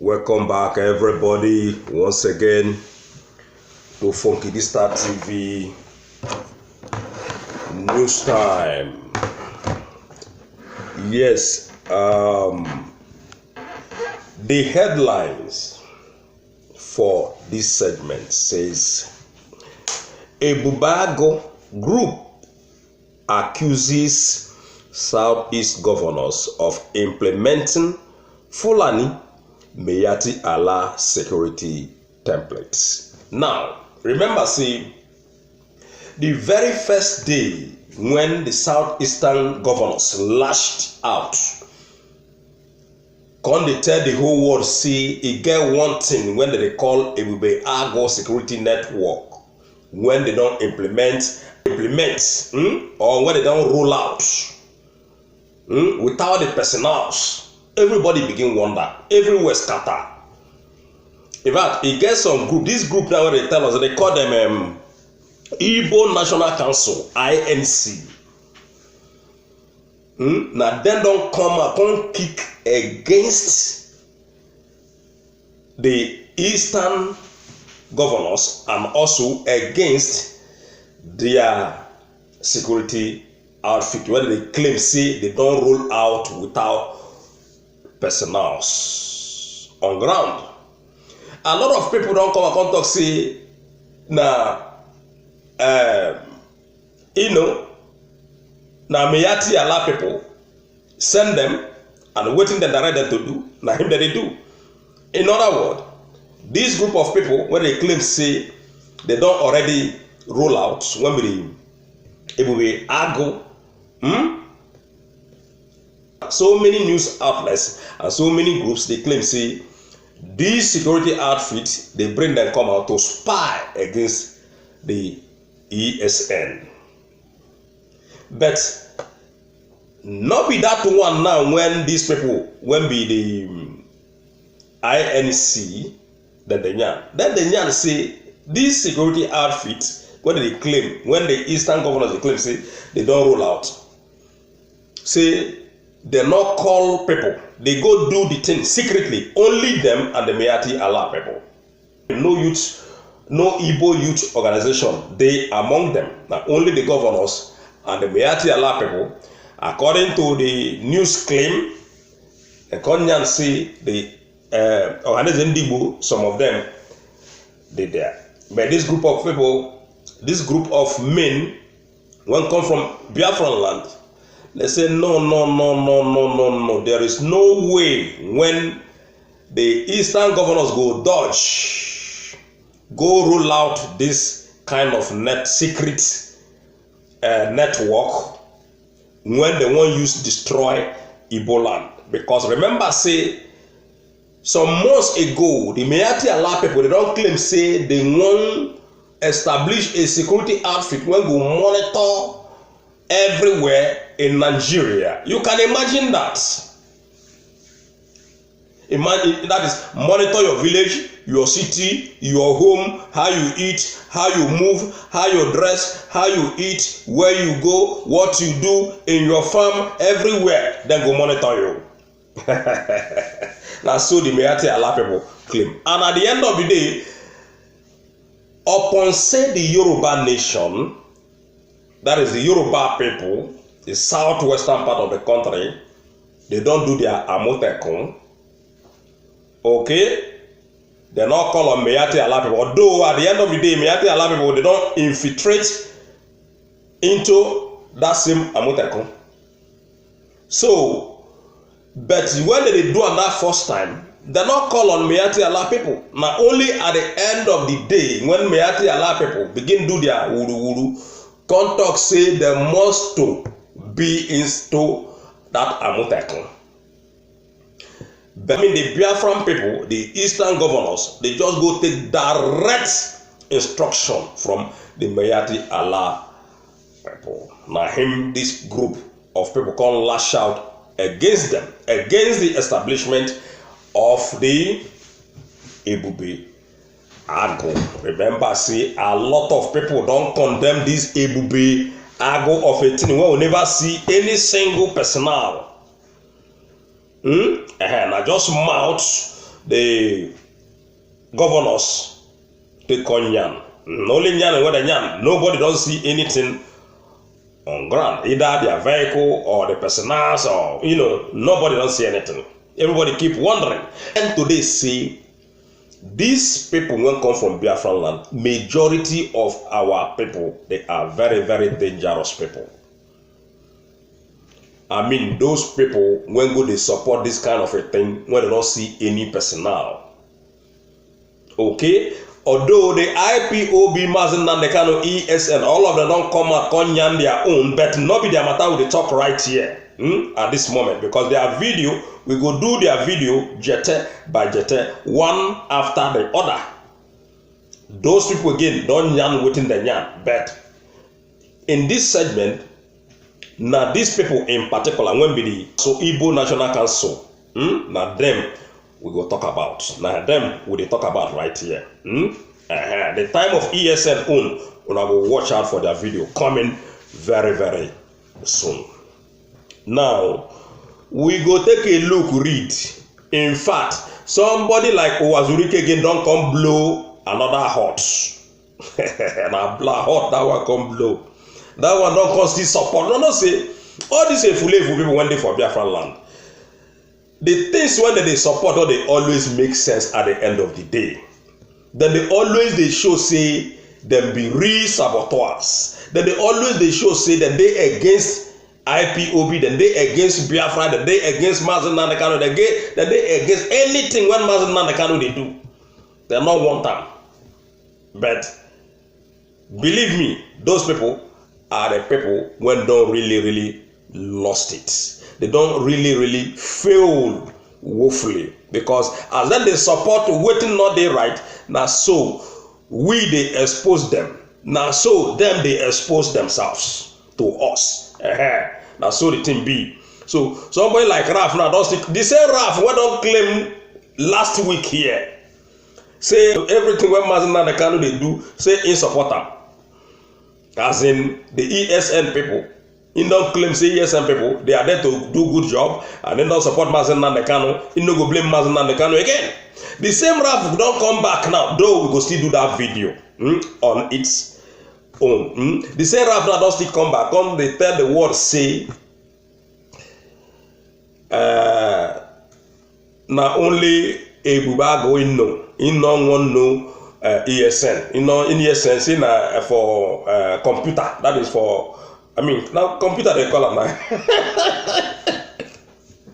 Welcome back, everybody, once again to Funky D Star TV News Time. Yes, the headlines for this segment says Ebubeagụ Group accuses Southeast governors of implementing Fulani Mayati Allah security templates. Now, remember, see, the very first day when the southeastern governors lashed out, can they tell the whole world, see, it get one thing when they call Ebubeagụ security network, when they don't implement, or when they don't roll out without the personnel. Everybody begin wonder, everywhere scatter. In fact, it gets some group, this group now where they tell us, they call them Igbo National Council, INC. Now then don't come upon kick against the eastern governors and also against their security outfit, where they claim, say, they don't roll out without personnel on ground. A lot of people don't come and talk, say, now, now Mayati Allah people send them and waiting them direct them to do, now him that they do. In other words, this group of people, when they claim, say, they don't already roll out, when we Ebubeagụ, so many news outlets and so many groups, they claim, say, these security outfits, they bring them come out to spy against the ESN. But not be that one now when these people, when be the INC, then the Nyan say, these security outfits, what they claim, when the eastern governors, they claim, say, they don't roll out. Say, they not call people. They go do the thing secretly. Only them and the Mayati Allah people. No youth, no Igbo youth organization. They among them. Now only the governors and the Mayati Allah people. According to the news claim, the Konyan say the organization Igbo, some of them, they there. But this group of people, this group of men, when come from Biafran land, they say, no. There is no way when the eastern governors go dodge, go roll out this kind of secret network when they want use destroy Igbo land. Because remember, say, some months ago, the Mayati Allah people, they don't claim, say, they want establish a security outfit when go monitor everywhere in Nigeria. You can imagine that. Imagine that is monitor your village, your city, your home, how you eat, how you move, how you dress, how you eat, where you go, what you do in your farm, everywhere. Then go monitor you. Now so the Mayati Allah people claim. And at the end of the day, upon say the Yoruba nation, that is the Yoruba people, the southwestern part of the country, they don't do their Amotekun. Okay? They not call on Mayati Allah people. Although at the end of the day, Mayati Allah people, they don't infiltrate into that same Amotekun. So, but when they do it that first time, they not call on Mayati Allah people. Now only at the end of the day, when Mayati Allah people begin do their wuru, contact say they must to be into that Amotekun. But I mean, the Biafran people, the eastern governors, they just go take direct instruction from the Mayati Allah people. Now this group of people can lash out against them, against the establishment of the Ebubeagụ. Remember, see, a lot of people don't condemn this Ebubeagụ of a thing. We will never see any single personnel. And I just mount the governors take on yan. Only yan and whether yan, nobody don't see anything on ground, either their vehicle or the personals, or nobody don't see anything. Everybody keep wondering. And today see, these people when come from Biafran land, majority of our people, they are very, very dangerous people. I mean, those people when go they support this kind of a thing when they don't see any personnel. Okay? Although the IPOB, Mazen Nandekano, ESN, all of them don't come out on their own, but not be their matter with the talk right here at this moment, because their video, we go do their video jete by jete, one after the other. Those people again don't yan within the yan, but in this segment, now these people in particular, when be the so Igbo National Council, now them we go talk about. Now them we talk about right here. The time of ESN own, I go watch out for their video coming very, very soon. Now we go take a look, read. In fact, somebody like Owazurike again don't come blow another hot. And I blow hot, that one come blow. That one don't cause this support. No, say all these full people when they for Biafran land. The things when they support, or they always make sense at the end of the day. Then they show say them be real saboteurs. Then they show say that they against IPOB, then they against Biafra, then they against Mazen Nandekano, then they against anything when Mazen Nandekano they do. They're not one time. But believe me, those people are the people when don't really lost it. They don't really fail woefully, because as then they support waiting not they right. Now so we they expose them. Now so them they expose themselves to us. Now so the thing be. So somebody like Raf now don't stick. The same Raf what don't claim last week here. Say everything when Mazen Nandekano they do, say in support them. As in the ESN people. He don't claim say ESN people, they are there to do good job, and then don't support Mazen Nandekano. He no go blame Mazen Nandekano again. The same Raf don't come back now, though we go still do that video on its own. The same Raf now don't still come back. Come they tell the world say now only a Buba going no. He no one know ESN. In ESN say for computer. That is for now computer they call them now.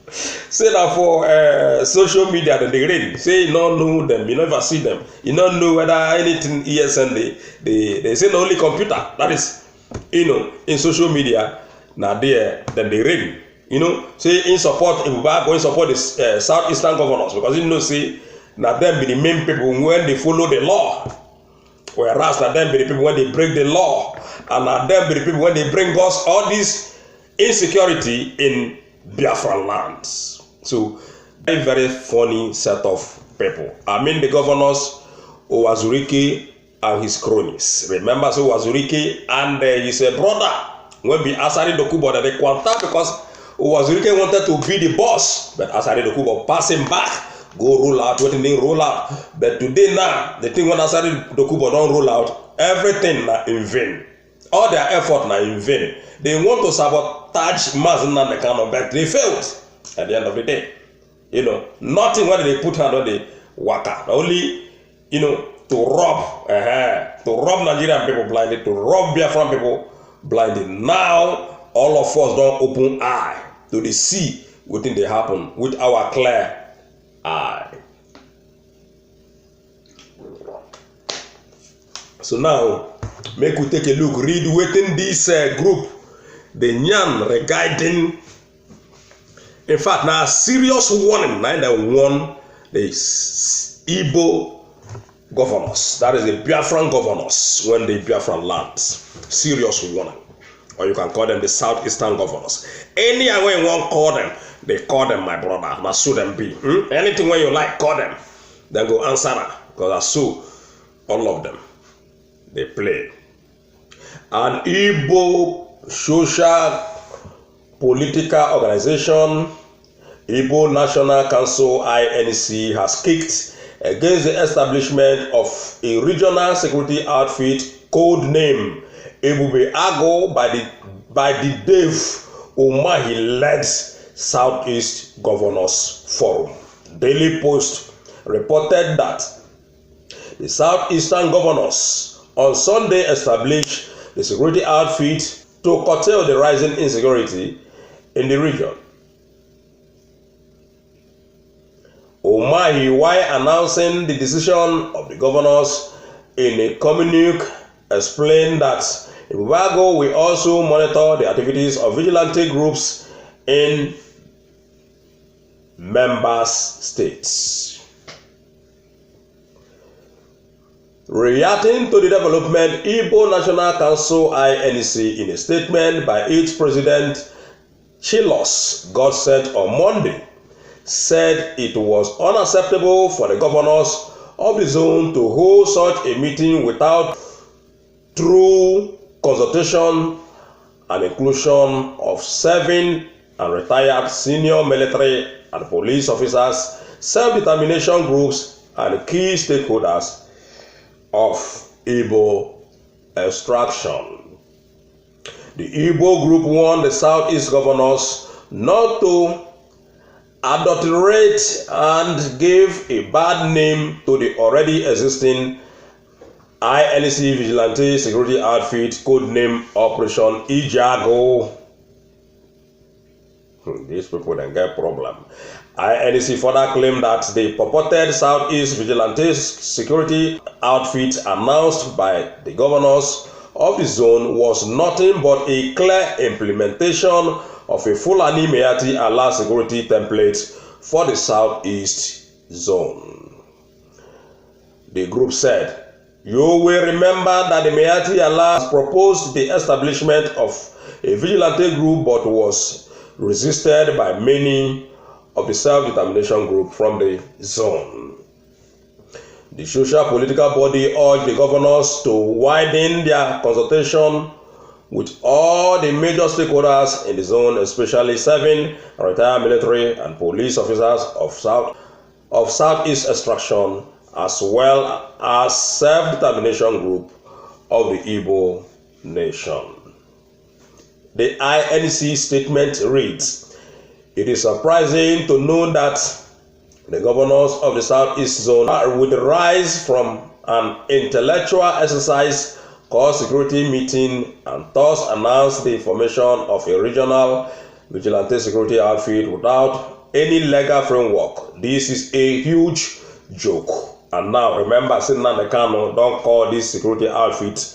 Say that for social media that they read. Say you don't know them, you never see them. You don't know whether anything ESN they say no only computer. That is in social media now there then they read. Say in support Ibuba going support the southeastern governors, because say now them be the main people when they follow the law. Whereas now them be the people when they break the law. And now them be the people when they bring us all this insecurity in Biafran lands. So very, very funny set of people. The governors Owazurike and his cronies. Remember, so Owazurike and his brother when be Asari Dokubo that they quanta, because Owazurike wanted to be the boss, but Asari Dokubo pass him back. Go roll out what they roll out. But today now, the thing when Asari Dokubo don't roll out, everything now in vain. All their effort now in vain. They want to sabotage Mazen Nandekano, but they failed at the end of the day. Nothing when they put hand on the waka. Only, to rob Nigerian people blindly, to rob Biafran people blindly. Now, all of us don't open eye to the see what thing they happen with our clear eye. So now, make we take a look, read within this group, the Nyan regarding, in fact, now serious warning, now that warn the Igbo governors, that is the Biafran governors, when the Biafran lands, serious warning, or you can call them the southeastern governors. Any way you want call them, they call them my brother, now so them be. Anything when you like, call them, then go answer that, because I saw all of them. They play. An Igbo social political organization Igbo National Council (INC) has kicked against the establishment of a regional security outfit codenamed Ebube Ago by the Dave Umahi-led Southeast Governors Forum. Daily Post reported that the Southeastern governors on Sunday established the security outfit to curtail the rising insecurity in the region. Umahi, while announcing the decision of the governors in a communique, explained that Ibuago will also monitor the activities of vigilante groups in member states. Reacting to the development, Igbo National Council (INC), in a statement by its president Chilos Godsent on Monday, said it was unacceptable for the governors of the zone to hold such a meeting without true consultation and inclusion of serving and retired senior military and police officers, self-determination groups, and key stakeholders of Igbo extraction. The Igbo group warned the Southeast governors not to adulterate and give a bad name to the already existing INC vigilante security outfit codenamed Operation Ijago. These people then get problem. INC further claimed that the purported Southeast vigilante security outfit announced by the governors of the zone was nothing but a clear implementation of a Fulani Meati Allah security template for the Southeast zone. The group said, "You will remember that the Meati Allah proposed the establishment of a vigilante group but was resisted by many of the self-determination group from the zone. The social political body urged the governors to widen their consultation with all the major stakeholders in the zone, especially serving retired military and police officers of Southeast extraction, as well as self-determination group of the Igbo nation." The INC statement reads, "It is surprising to know that the governors of the Southeast zone would rise from an intellectual exercise called security meeting and thus announce the formation of a regional vigilante security outfit without any legal framework. This is a huge joke." And now remember, Nnamdi Kanu don't call this security outfit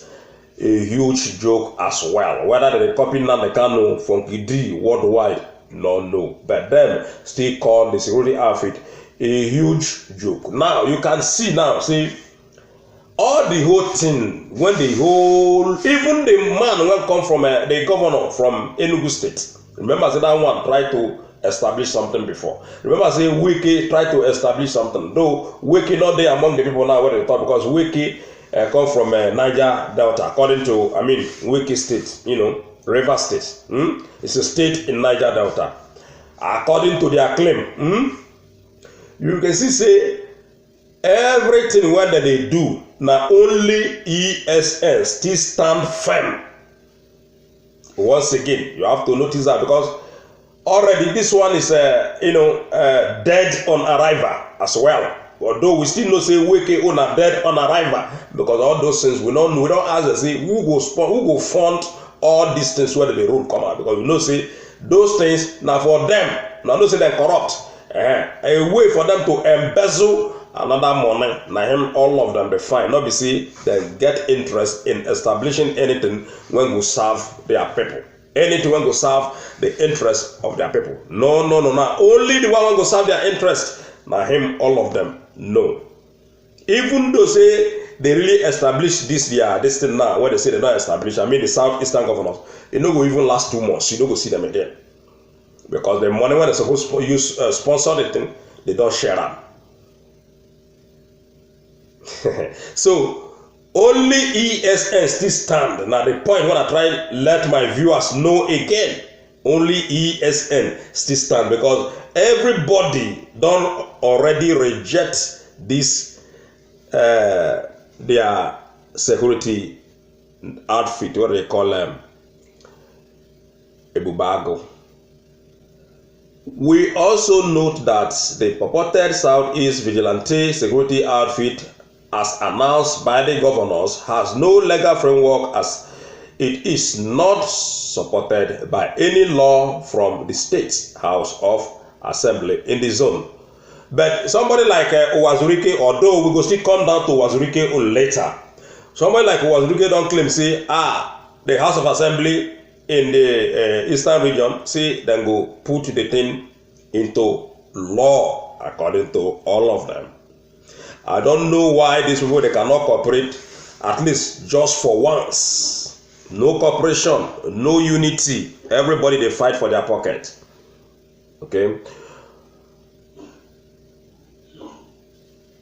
a huge joke as well. Whether they copy Nnamdi Kanu from Kidi worldwide, no. But them still call the security outfit a huge joke. Now you can see all the whole thing when even the man when come from the governor from Enugu State. Remember, that one tried to establish something before. Remember, Wiki tried to establish something. Though Wiki not there among the people now when they talk, because Wiki come from Niger Delta, according to Wiki State, River State. It's a state in Niger Delta. According to their claim, you can see everything what they do now only ESN still stand firm. Once again, you have to notice that, because already this one is dead on arrival as well. Although we still not say Wiki on a dead on arrival, because all those things we don't ask to say who go fund all these things where the road come out, because we know say those things now for them, now don't say they corrupt. A way for them to embezzle another money, now him all of them be fine. Not be see they get interest in establishing anything when we serve their people. Anything when go serve the interest of their people. No. Only the one when go serve their interest. Now him all of them. No. Even though say they really establish this thing now, where they say they don't establish, the Southeastern governors, they no go even last 2 months. You don't go see them again. Because the money when they're supposed to use sponsor the thing, they don't share them. So only ESN still stand. Now the point when I try let my viewers know again, Only ESN still stand because everybody don't already reject this their security outfit, what they call them, Ebubago. We also note that the purported Southeast Vigilante security outfit, as announced by the governors, has no legal framework as it is not supported by any law from the State House of Assembly in the zone. But somebody like Uwazurike, although we go still come down to Uwazurike later, somebody like Uwazurike don't claim say the House of Assembly in the eastern region say then go put the thing into law according to all of them. I don't know why these people they cannot cooperate at least just for once. No cooperation, no unity. Everybody they fight for their pocket. Okay.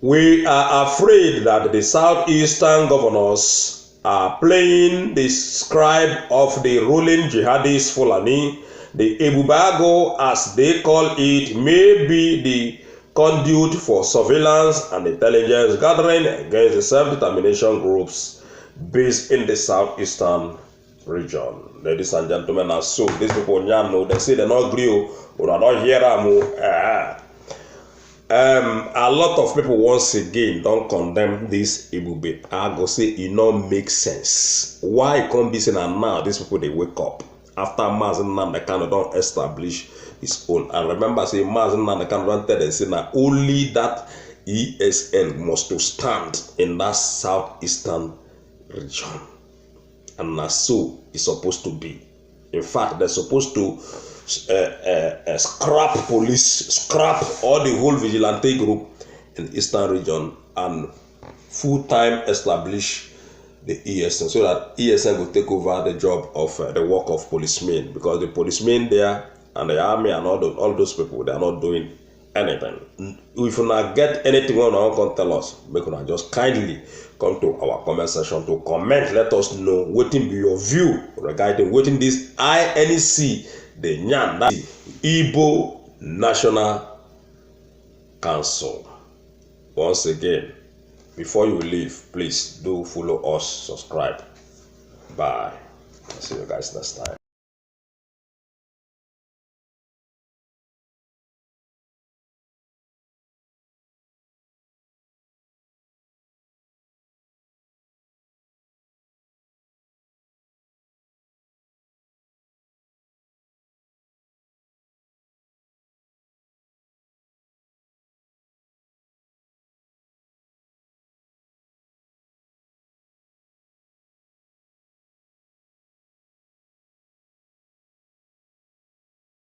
We are afraid that the southeastern governors are playing the scribe of the ruling jihadist Fulani. The Ebubago, as they call it, may be the conduit for surveillance and intelligence gathering against the self-determination groups based in the southeastern region. Ladies and gentlemen, and so these people know they say they're not agree or not hear them. A lot of people once again don't condemn this Ebube. I go say it not make sense. Why it can't be saying and now these people they wake up after Mazen Nnamdi don't establish his own. And remember say Mazen Nnamdi don't tell them say now only that ESN must to stand in that southeastern region. And that's so it's supposed to be. In fact, they're supposed to scrap police, scrap all the whole vigilante group in the eastern region and full-time establish the ESN so that ESN will take over the job of the work of policemen, because the policemen there and the army and all those people, they are not doing anything. If you not get anything on our can tell us, make you just kindly come to our comment section to comment. Let us know what be your view regarding what in this INEC, the Nyan, that Igbo National Council. Once again, before you leave, please do follow us, subscribe. Bye. I'll see you guys next time.